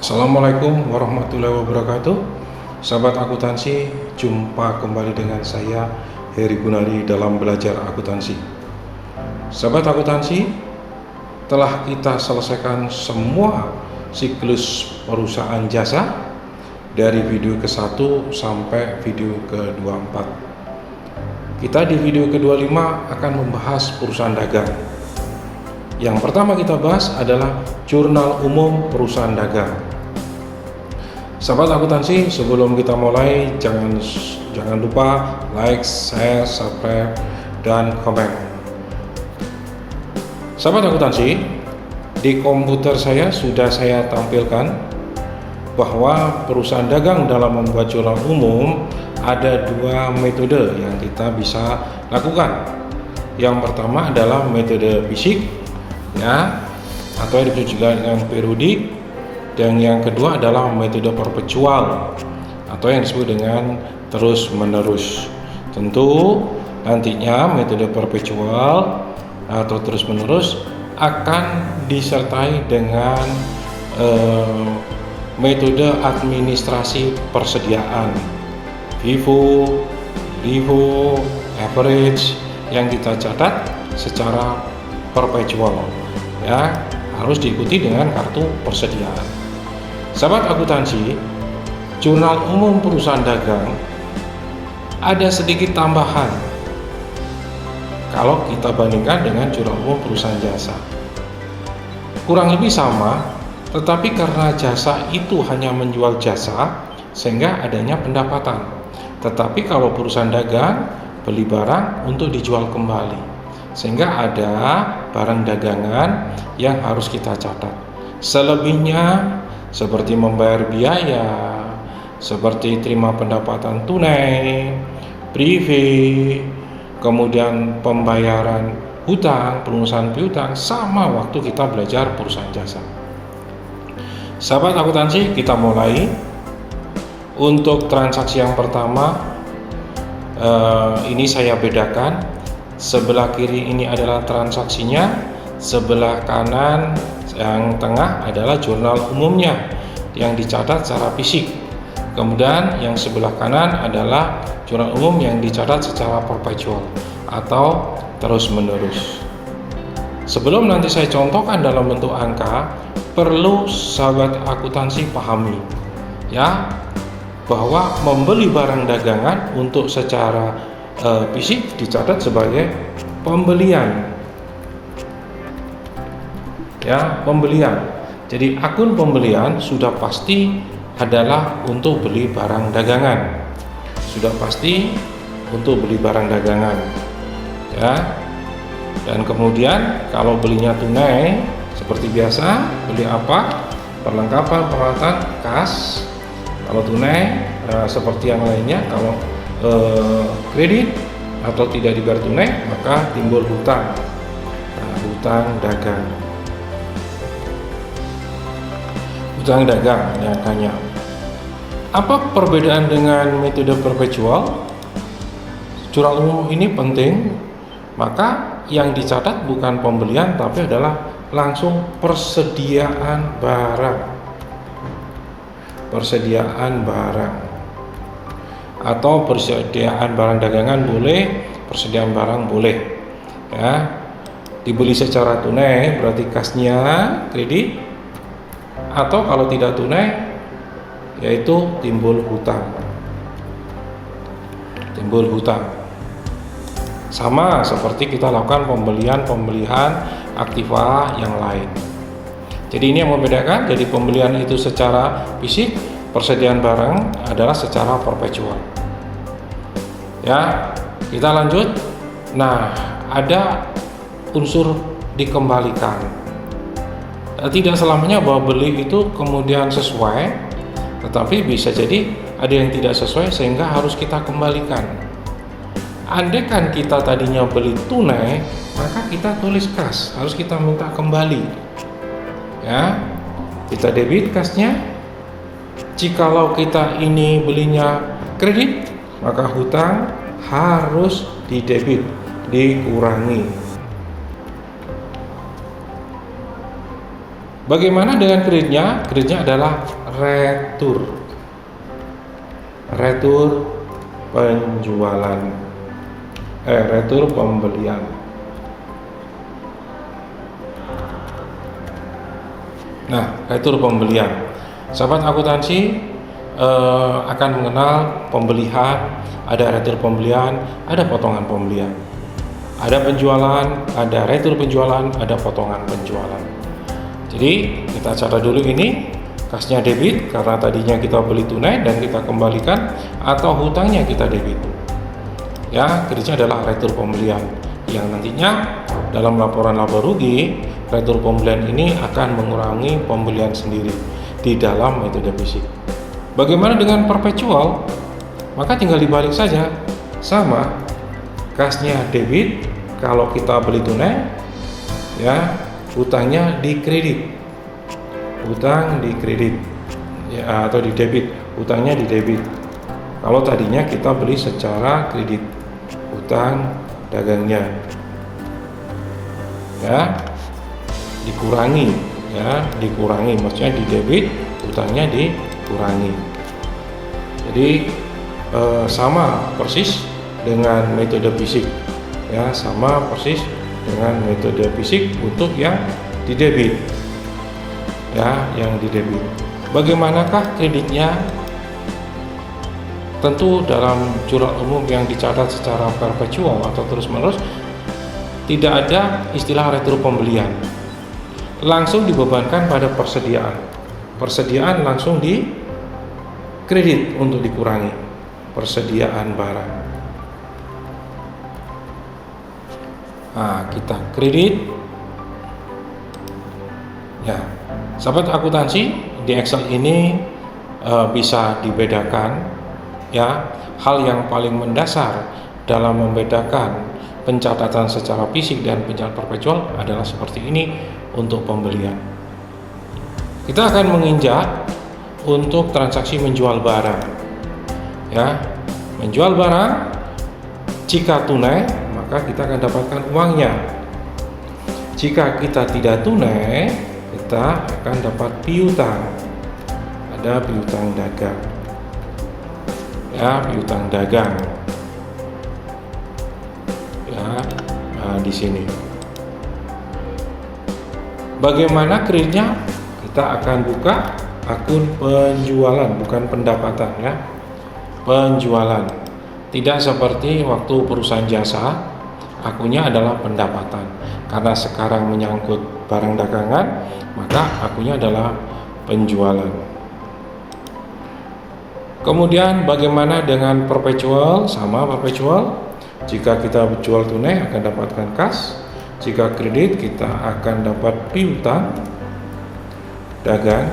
Assalamualaikum warahmatullahi wabarakatuh. Sahabat akuntansi, jumpa kembali dengan saya Heri Gunadi dalam belajar akuntansi. Sahabat akuntansi, telah kita selesaikan semua siklus perusahaan jasa dari video ke-1 sampai video ke-24. Kita di video ke-25 akan membahas perusahaan dagang. Yang pertama kita bahas adalah jurnal umum perusahaan dagang. Sahabat akuntansi, sebelum kita mulai jangan lupa like, share, subscribe, dan komen. Sahabat akuntansi, di komputer saya sudah saya tampilkan bahwa perusahaan dagang dalam membuat jurnal umum ada dua metode yang kita bisa lakukan. Yang pertama adalah metode fisik, ya, atau yang disebut juga dengan periodik. Dan yang kedua adalah metode perpetual atau yang disebut dengan terus menerus. Tentu nantinya metode perpetual atau terus menerus akan disertai dengan metode administrasi persediaan FIFO, LIFO, average yang kita catat secara perpetual, ya, harus diikuti dengan kartu persediaan. Sahabat akuntansi, jurnal umum perusahaan dagang ada sedikit tambahan kalau kita bandingkan dengan jurnal umum perusahaan jasa. Kurang lebih sama, tetapi karena jasa itu hanya menjual jasa sehingga adanya pendapatan. Tetapi kalau perusahaan dagang beli barang untuk dijual kembali, sehingga ada barang dagangan yang harus kita catat. Selebihnya seperti membayar biaya, seperti terima pendapatan tunai, privé, kemudian pembayaran hutang, pelunasan piutang, sama waktu kita belajar perusahaan jasa. Sahabat akuntansi, kita mulai. Untuk transaksi yang pertama, ini saya bedakan. Sebelah kiri ini adalah transaksinya, sebelah kanan yang tengah adalah jurnal umumnya yang dicatat secara fisik. Kemudian yang sebelah kanan adalah jurnal umum yang dicatat secara perpetual atau terus menerus. Sebelum nanti saya contohkan dalam bentuk angka, perlu sahabat akuntansi pahami, ya, bahwa membeli barang dagangan untuk secara fisik dicatat sebagai pembelian, ya, pembelian. Jadi akun pembelian sudah pasti adalah untuk beli barang dagangan, sudah pasti untuk beli barang dagangan, ya. Dan kemudian kalau belinya tunai seperti biasa, beli apa? Perlengkapan peralatan kas. Kalau tunai seperti yang lainnya. Kalau kredit atau tidak dibayar tunai, maka timbul hutang, hutang dagang. Hutang dagang yang tanya. Apa perbedaan dengan metode perpetual? Jurnal umum ini penting, maka yang dicatat bukan pembelian tapi adalah langsung persediaan barang. Persediaan barang atau persediaan barang dagangan boleh, persediaan barang boleh, ya. Dibeli secara tunai berarti kasnya kredit, atau kalau tidak tunai yaitu timbul hutang. Timbul hutang. Sama seperti kita lakukan pembelian aktiva yang lain. Jadi ini yang membedakan. Jadi pembelian itu secara fisik, persediaan barang adalah secara perpetual. Ya, kita lanjut. Nah, ada unsur dikembalikan. Tidak selamanya bahwa beli itu kemudian sesuai, tetapi bisa jadi ada yang tidak sesuai sehingga harus kita kembalikan. Andaikan kita tadinya beli tunai, maka kita tulis kas, harus kita minta kembali, ya, kita debit kasnya. Jikalau kita ini belinya kredit, maka hutang harus didebit dikurangi. Bagaimana dengan kreditnya? Kreditnya adalah retur penjualan, retur pembelian. Nah, retur pembelian. Sahabat akuntansi akan mengenal pembelian, ada retur pembelian, ada potongan pembelian. Ada penjualan, ada retur penjualan, ada potongan penjualan. Jadi kita catat dulu ini, kasnya debit karena tadinya kita beli tunai dan kita kembalikan, atau hutangnya kita debit. Ya, kreditnya adalah retur pembelian yang nantinya dalam laporan laba rugi, retur pembelian ini akan mengurangi pembelian sendiri di dalam metode fisik. Bagaimana dengan perpetual? Maka tinggal dibalik saja, sama, kasnya debit kalau kita beli tunai, ya, hutangnya dikredit, hutang dikredit, ya, atau di debit, hutangnya di debit. Kalau tadinya kita beli secara kredit, hutang dagangnya, ya, dikurangi, ya, dikurangi, maksudnya di debit, hutangnya dikurangi. Jadi sama persis dengan metode fisik, ya, sama persis dengan metode fisik untuk yang di debit, ya, yang di debit. Bagaimanakah kreditnya? Tentu dalam jurnal umum yang dicatat secara perpetual atau terus-menerus tidak ada istilah retur pembelian, langsung dibebankan pada persediaan. Persediaan langsung di kredit untuk dikurangi persediaan barang. Nah, kita kredit, ya. Sahabat akuntansi, di Excel ini bisa dibedakan, ya. Hal yang paling mendasar dalam membedakan pencatatan secara fisik dan pencatatan perpetual adalah seperti ini untuk pembelian. Kita akan menginjak untuk transaksi menjual barang, ya. Menjual barang jika tunai, maka kita akan dapatkan uangnya. Jika kita tidak tunai, kita akan dapat piutang. Ada piutang dagang, ya, piutang dagang, ya. Nah, di sini. Bagaimana kreditnya? Kita akan buka akun penjualan, bukan pendapatan, ya. Penjualan. Tidak seperti waktu perusahaan jasa, akunnya adalah pendapatan. Karena sekarang menyangkut barang dagangan, maka akunnya adalah penjualan. Kemudian bagaimana dengan perpetual? Sama perpetual. Jika kita jual tunai akan dapatkan kas. Jika kredit kita akan dapat piutang dagang.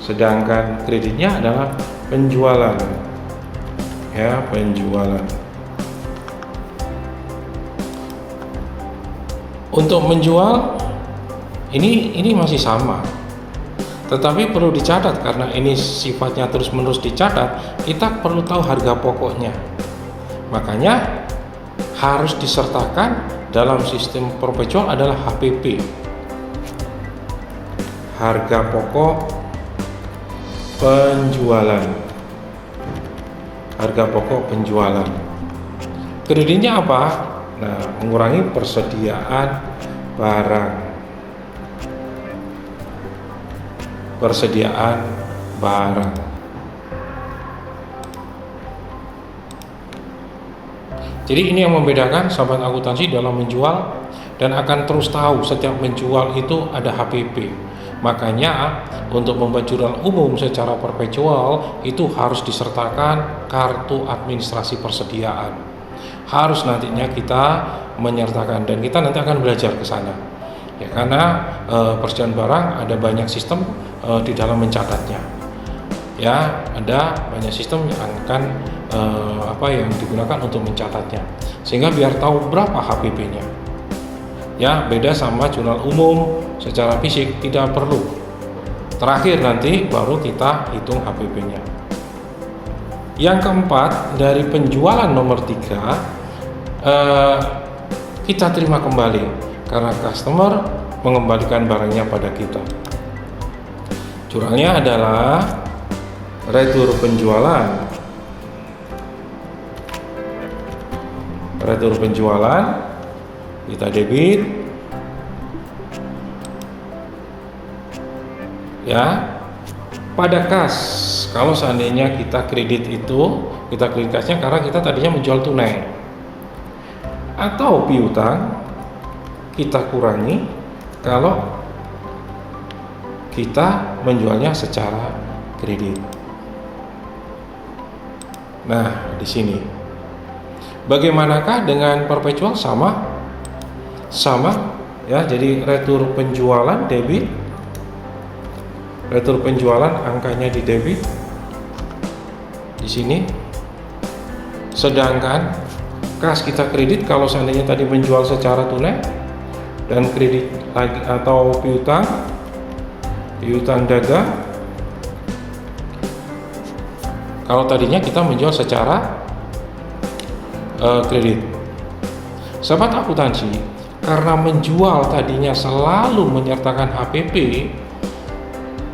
Sedangkan kreditnya adalah penjualan, ya, penjualan. Untuk menjual ini masih sama, tetapi perlu dicatat karena ini sifatnya terus-menerus dicatat. Kita perlu tahu harga pokoknya, makanya harus disertakan dalam sistem perpetual adalah HPP, harga pokok penjualan, harga pokok penjualan. Kreditnya apa? Nah, mengurangi persediaan barang, persediaan barang. Jadi ini yang membedakan sahabat akuntansi dalam menjual, dan akan terus tahu setiap menjual itu ada HPP. Makanya untuk membuat jurnal umum secara perpetual itu harus disertakan kartu administrasi persediaan. Harus nantinya kita menyertakan, dan kita nanti akan belajar ke sana. Ya, karena persediaan barang ada banyak sistem di dalam mencatatnya. Ya, ada banyak sistem yang akan yang digunakan untuk mencatatnya, sehingga biar tahu berapa HPP-nya. Ya, beda sama jurnal umum secara fisik, tidak perlu. Terakhir nanti baru kita hitung HPP-nya. Yang keempat, dari penjualan nomor 3 eh, kita terima kembali karena customer mengembalikan barangnya pada kita. Curangnya adalah retur penjualan. Retur penjualan kita debit, ya, pada kas. Kalau seandainya kita kredit itu, kita kredit kasnya karena kita tadinya menjual tunai. Atau piutang kita kurangi kalau kita menjualnya secara kredit. Nah, di sini bagaimanakah dengan perpetual? Sama ya. Jadi retur penjualan debit, retur penjualan angkanya di debit di sini. Sedangkan kas kita kredit kalau seandainya tadi menjual secara tunai, dan kredit lagi atau piutang dagang kalau tadinya kita menjual secara kredit. Sahabat akuntansi, karena menjual tadinya selalu menyertakan HPP,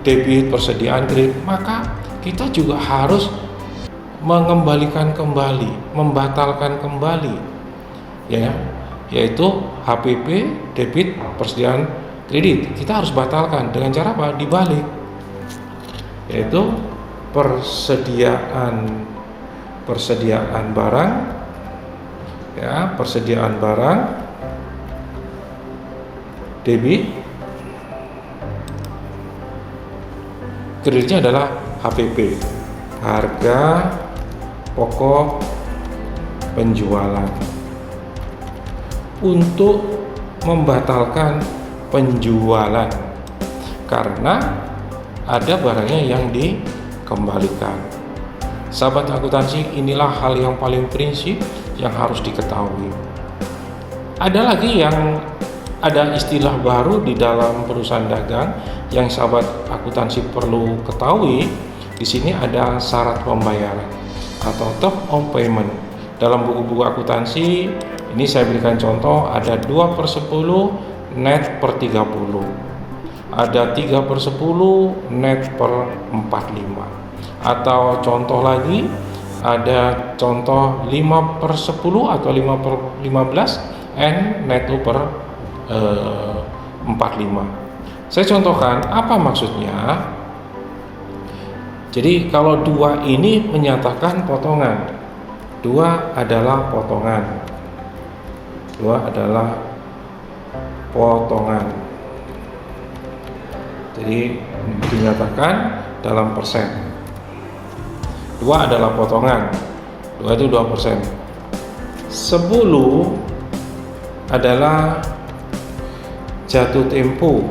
debit, persediaan kredit, maka kita juga harus mengembalikan kembali, membatalkan kembali, ya, yaitu HPP, debit, persediaan kredit. Kita harus batalkan dengan cara apa? Dibalik, yaitu persediaan barang, ya, persediaan barang debit, kreditnya adalah HPP, harga pokok penjualan, untuk membatalkan penjualan karena ada barangnya yang dikembalikan. Sahabat akuntansi, inilah hal yang paling prinsip yang harus diketahui. Ada lagi yang ada istilah baru di dalam perusahaan dagang yang sahabat akuntansi perlu ketahui. Di sini ada syarat pembayaran atau term of payment. Dalam buku-buku akuntansi ini saya berikan contoh, ada 2/10 net per 30, ada 3/10 net per 45, atau contoh lagi ada contoh 5/10 atau 5/15 n netto per 45. Saya contohkan apa maksudnya. Jadi kalau dua ini menyatakan potongan, dua adalah potongan, jadi dinyatakan dalam persen. Dua adalah potongan, dua itu 2%. 10 adalah jatuh tempo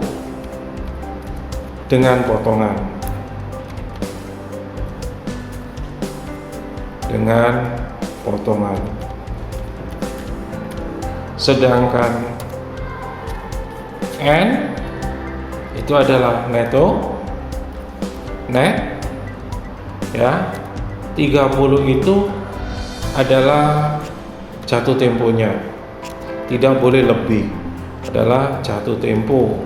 dengan potongan, sedangkan N itu adalah netto, net, ya. 30 itu adalah jatuh temponya, tidak boleh lebih, adalah jatuh tempo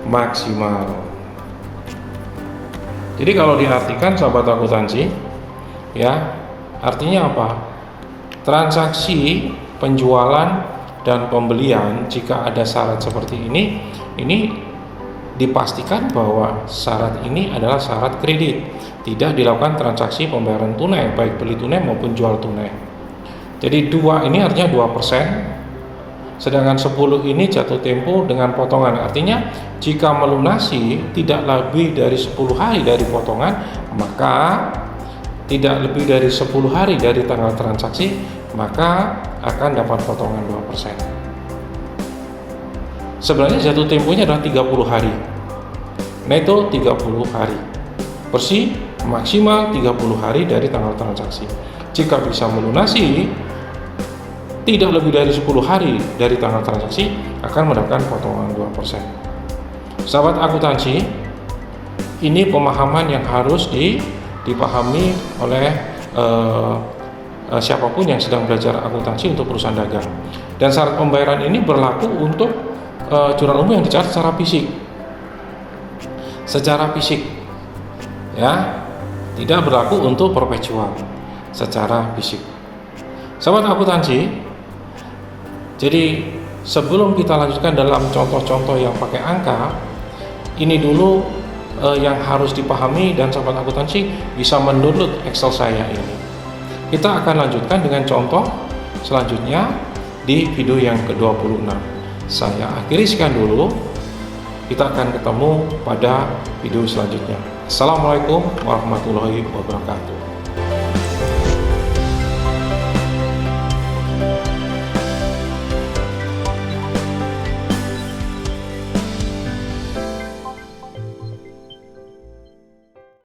maksimal. Jadi kalau diartikan sahabat akuntansi, ya, artinya apa? Transaksi penjualan dan pembelian jika ada syarat seperti ini dipastikan bahwa syarat ini adalah syarat kredit, tidak dilakukan transaksi pembayaran tunai, baik beli tunai maupun jual tunai. Jadi 2 ini artinya 2%, sedangkan 10 ini jatuh tempo dengan potongan. Artinya jika melunasi tidak lebih dari 10 hari dari potongan, maka tidak lebih dari 10 hari dari tanggal transaksi, maka akan dapat potongan 2%. Sebenarnya jatuh temponya adalah 30 hari, netto 30 hari, bersih maksimal 30 hari dari tanggal transaksi. Jika bisa melunasi tidak lebih dari 10 hari dari tanggal transaksi, akan mendapatkan potongan 2%. Sahabat akuntansi, ini pemahaman yang harus dipahami oleh siapapun yang sedang belajar akuntansi untuk perusahaan dagang. Dan syarat pembayaran ini berlaku untuk jurnal umum yang dicatat secara fisik. Ya, tidak berlaku untuk perpetual secara fisik. Sahabat akuntansi, jadi sebelum kita lanjutkan dalam contoh-contoh yang pakai angka, ini dulu yang harus dipahami, dan sahabat akuntansi bisa mendownload Excel saya ini. Kita akan lanjutkan dengan contoh selanjutnya di video yang ke-26. Saya akhiri sekian dulu. Kita akan ketemu pada video selanjutnya. Assalamualaikum warahmatullahi wabarakatuh.